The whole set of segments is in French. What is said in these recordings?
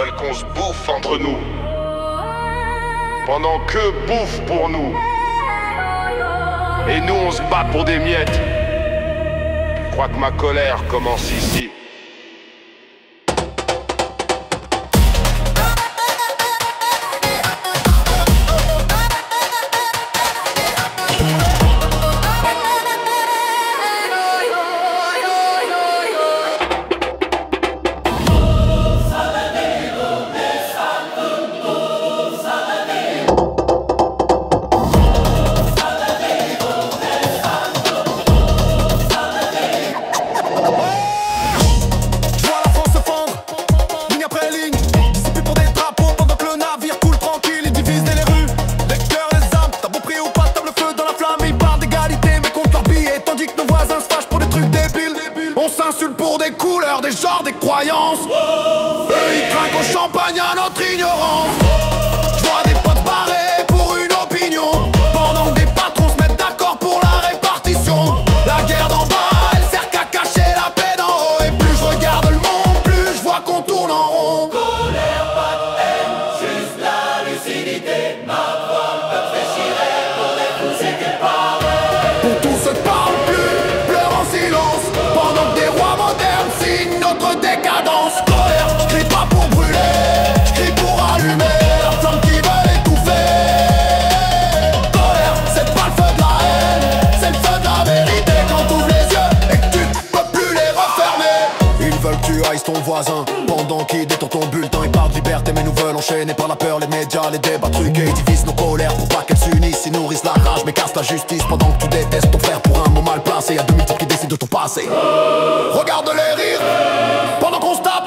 veulent qu'on se bouffe entre nous, pendant qu'eux bouffent pour nous. Et nous on se bat pour des miettes. Je crois que ma colère commence ici. On s'insulte pour des couleurs, des genres, des croyances. Eux ils trinquent au champagne à notre ignorance. J'vois des potes barrés pour une opinion, pendant que des patrons se mettent d'accord pour la répartition. La guerre d'en bas, elle sert qu'à cacher la paix d'en haut. Et plus je regarde le monde, plus je vois qu'on tourne en rond. Colère, pas de haine, juste la lucidité. Ma voix me réfléchirait pour épouser tes paroles. Pour tous ceux qui parlent plus, pleurent en silence, pendant que des rois modernes signent notre décadence. Colère, je crie pas pour brûler, je crie pour allumer la flamme qui veut étouffer. Colère, c'est pas le feu de la haine, c'est le feu de la vérité. Quand t'ouvres les yeux et que tu peux plus les refermer. Ils veulent que tu haïs ton voisin, pendant qu'ils détournent ton bulletin. Ils parlent de liberté mais nous veulent enchaîner par la peur, les médias, les débats truqués. Ils divisent nos colères pour pas qu'elles s'unissent. Ils nourrissent la rage mais cassent la justice, pendant que tu détestes ton frère pour un mot mal placé. Y'a 2000 types qui décident de ton passé. Regarde-les rire pendant qu'on se tape.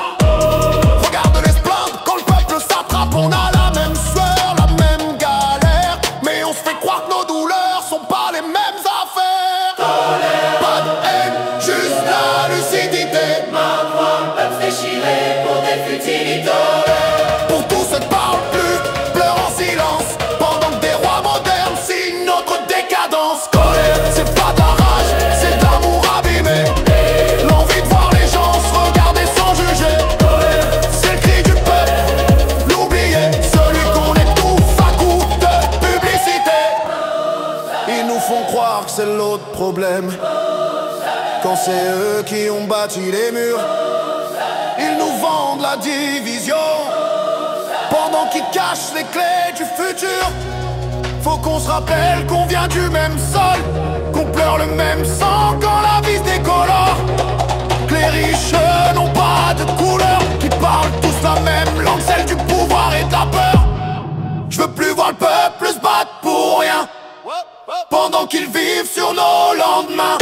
Regarde-les se plaindre quand le peuple s'attrape. On a la même sueur, la même galère, mais on se fait croire que nos douleurs sont pas les mêmes affaires. Pas de haine, juste la lucidité. Ma voix me réfléchirait pour des futilités. Pour tous ceux qui parlent plus, pleurent en silence, pendant que des rois modernes signent notre décadence. Colère, c'est pas de la rage, c'est de l'amour abîmé. L'envie de voir les gens se regarder sans juger. C'est le cri du peuple, l'oublier, celui qu'on étouffe à coups de publicité. Ils nous font croire que c'est l'autre problème, quand c'est eux qui ont bâti les murs. Ils nous vendent la division, pendant qu'ils cachent les clés du futur. Faut qu'on se rappelle qu'on vient du même sol, qu'on pleure le même sang quand la vie se décolore. Que les riches n'ont pas de couleur, qu'ils parlent tous la même langue, celle du pouvoir et de la peur. Je veux plus voir le peuple se battre pour rien, pendant qu'ils vivent sur nos lendemains.